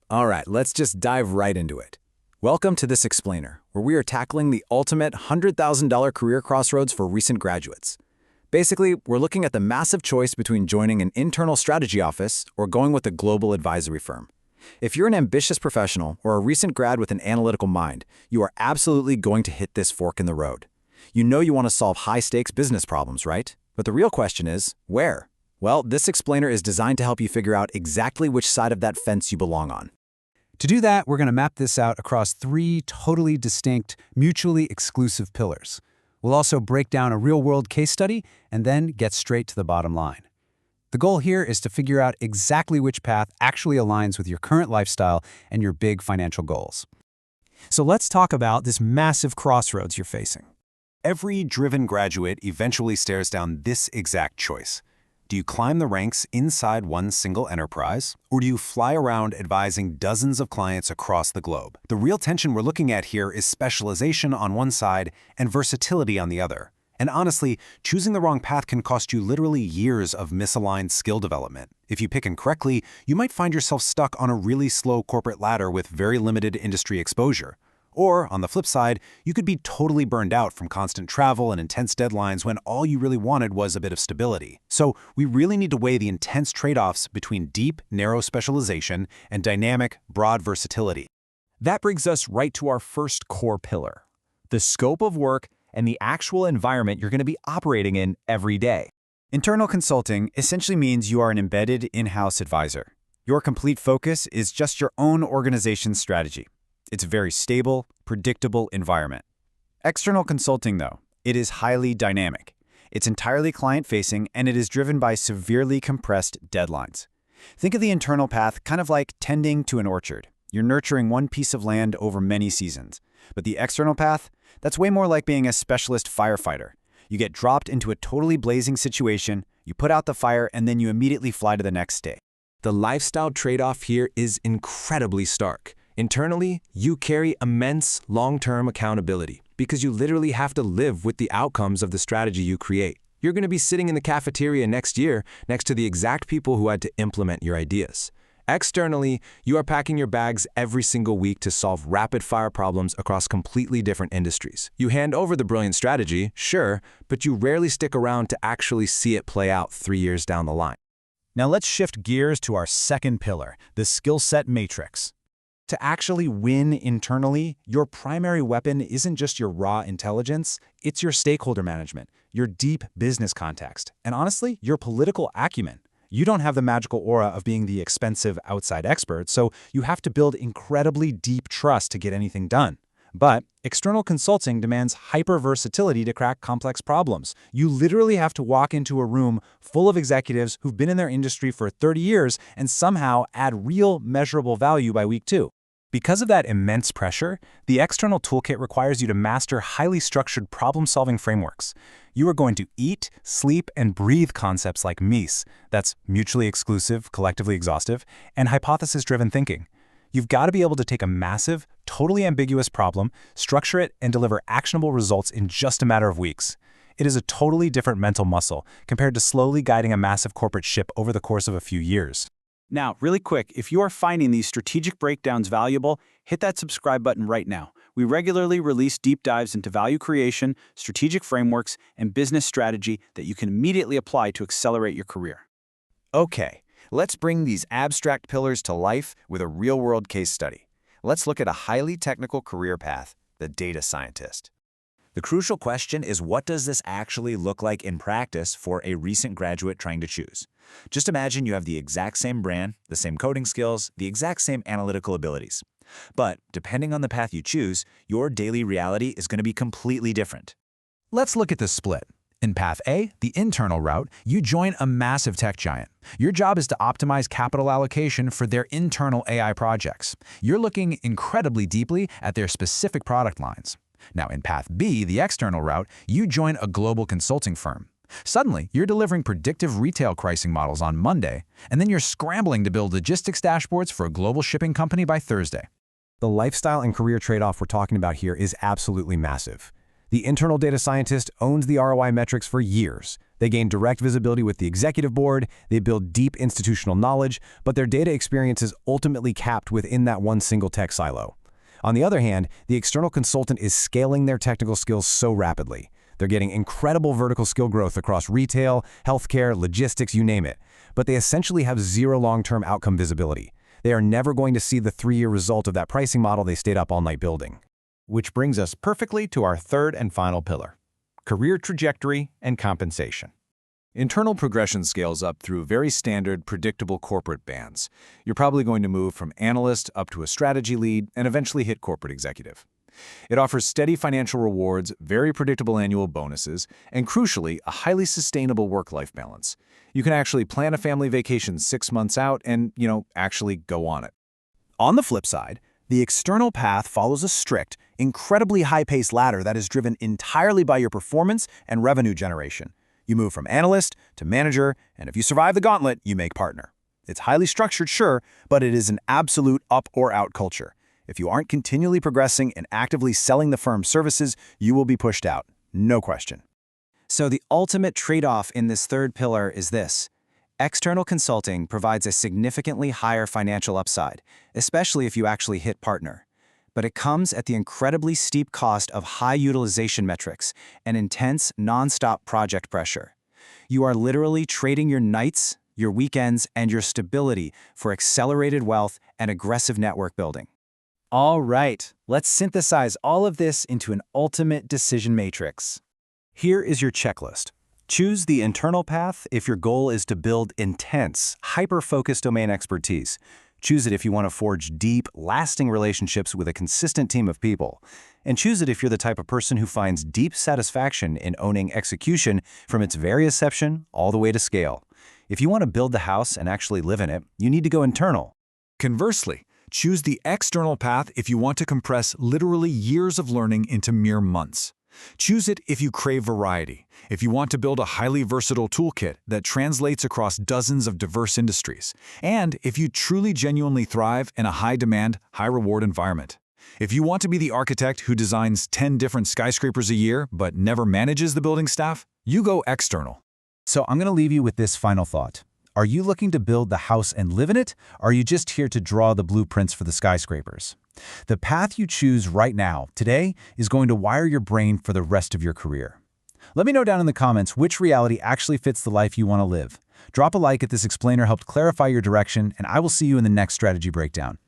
All right, let's just dive right into it. Welcome to this explainer, where we are tackling the ultimate $100,000 career crossroads for recent graduates. Basically, we're looking at the massive choice between joining an internal strategy office or going with a global advisory firm. If you're an ambitious professional or a recent grad with an analytical mind, you are absolutely going to hit this fork in the road. You know you want to solve high-stakes business problems, right? But the real question is, where? Well, this explainer is designed to help you figure out exactly which side of that fence you belong on. To do that, we're going to map this out across 3 totally distinct, mutually exclusive pillars. We'll also break down a real-world case study and then get straight to the bottom line. The goal here is to figure out exactly which path actually aligns with your current lifestyle and your big financial goals. So let's talk about this massive crossroads you're facing. Every driven graduate eventually stares down this exact choice. Do you climb the ranks inside one single enterprise, or do you fly around advising dozens of clients across the globe? The real tension we're looking at here is specialization on one side and versatility on the other. And honestly, choosing the wrong path can cost you literally years of misaligned skill development. If you pick incorrectly, you might find yourself stuck on a really slow corporate ladder with very limited industry exposure. Or, on the flip side, you could be totally burned out from constant travel and intense deadlines when all you really wanted was a bit of stability. So, we really need to weigh the intense trade-offs between deep, narrow specialization and dynamic, broad versatility. That brings us right to our first core pillar, the scope of work and the actual environment you're going to be operating in every day. Internal consulting essentially means you are an embedded in-house advisor. Your complete focus is just your own organization's strategy. It's a very stable, predictable environment. External consulting, though, it is highly dynamic. It's entirely client-facing, and it is driven by severely compressed deadlines. Think of the internal path kind of like tending to an orchard. You're nurturing one piece of land over many seasons. But the external path, that's way more like being a specialist firefighter. You get dropped into a totally blazing situation, you put out the fire, and then you immediately fly to the next day. The lifestyle trade-off here is incredibly stark. Internally, you carry immense long-term accountability because you literally have to live with the outcomes of the strategy you create. You're going to be sitting in the cafeteria next year next to the exact people who had to implement your ideas. Externally, you are packing your bags every single week to solve rapid-fire problems across completely different industries. You hand over the brilliant strategy, sure, but you rarely stick around to actually see it play out 3 years down the line. Now let's shift gears to our second pillar, the Skillset Matrix. To actually win internally, your primary weapon isn't just your raw intelligence, it's your stakeholder management, your deep business context, and honestly, your political acumen. You don't have the magical aura of being the expensive outside expert, so you have to build incredibly deep trust to get anything done. But external consulting demands hyper-versatility to crack complex problems. You literally have to walk into a room full of executives who've been in their industry for 30 years and somehow add real, measurable value by week 2. Because of that immense pressure, the external toolkit requires you to master highly structured problem-solving frameworks. You are going to eat, sleep, and breathe concepts like MEIS, that's mutually exclusive, collectively exhaustive, and hypothesis-driven thinking. You've got to be able to take a massive, totally ambiguous problem, structure it, and deliver actionable results in just a matter of weeks. It is a totally different mental muscle compared to slowly guiding a massive corporate ship over the course of a few years. Now, really quick, if you are finding these strategic breakdowns valuable, hit that subscribe button right now. We regularly release deep dives into value creation, strategic frameworks, and business strategy that you can immediately apply to accelerate your career. Okay, let's bring these abstract pillars to life with a real-world case study. Let's look at a highly technical career path, the data scientist. The crucial question is, what does this actually look like in practice for a recent graduate trying to choose? Just imagine you have the exact same brand, the same coding skills, the exact same analytical abilities. But depending on the path you choose, your daily reality is going to be completely different. Let's look at the split. In Path A, the internal route, you join a massive tech giant. Your job is to optimize capital allocation for their internal AI projects. You're looking incredibly deeply at their specific product lines. Now, in Path B, the external route, you join a global consulting firm. Suddenly, you're delivering predictive retail pricing models on Monday, and then you're scrambling to build logistics dashboards for a global shipping company by Thursday. The lifestyle and career trade-off we're talking about here is absolutely massive. The internal data scientist owns the ROI metrics for years. They gain direct visibility with the executive board, they build deep institutional knowledge, but their data experience is ultimately capped within that one single tech silo. On the other hand, the external consultant is scaling their technical skills so rapidly. They're getting incredible vertical skill growth across retail, healthcare, logistics, you name it. But they essentially have zero long-term outcome visibility. They are never going to see the 3-year result of that pricing model they stayed up all night building. Which brings us perfectly to our third and final pillar: career trajectory and compensation. Internal progression scales up through very standard, predictable corporate bands. You're probably going to move from analyst up to a strategy lead and eventually hit corporate executive. It offers steady financial rewards, very predictable annual bonuses, and crucially, a highly sustainable work-life balance. You can actually plan a family vacation 6 months out and, actually go on it. On the flip side, the external path follows a strict, incredibly high-paced ladder that is driven entirely by your performance and revenue generation. You move from analyst to manager, and if you survive the gauntlet, you make partner. It's highly structured, sure, but it is an absolute up or out culture. If you aren't continually progressing and actively selling the firm's services, you will be pushed out. No question. So the ultimate trade-off in this third pillar is this. External consulting provides a significantly higher financial upside, especially if you actually hit partner. But it comes at the incredibly steep cost of high utilization metrics and intense, non-stop project pressure. You are literally trading your nights, your weekends, and your stability for accelerated wealth and aggressive network building. All right, let's synthesize all of this into an ultimate decision matrix. Here is your checklist. Choose the internal path if your goal is to build intense, hyper-focused domain expertise. Choose it if you want to forge deep, lasting relationships with a consistent team of people. And choose it if you're the type of person who finds deep satisfaction in owning execution from its very inception all the way to scale. If you want to build the house and actually live in it, you need to go internal. Conversely, choose the external path if you want to compress literally years of learning into mere months. Choose it if you crave variety, if you want to build a highly versatile toolkit that translates across dozens of diverse industries, and if you truly genuinely thrive in a high-demand, high-reward environment. If you want to be the architect who designs 10 different skyscrapers a year but never manages the building staff, you go external. So I'm going to leave you with this final thought. Are you looking to build the house and live in it, or are you just here to draw the blueprints for the skyscrapers? The path you choose right now, today, is going to wire your brain for the rest of your career. Let me know down in the comments which reality actually fits the life you want to live. Drop a like if this explainer helped clarify your direction, and I will see you in the next strategy breakdown.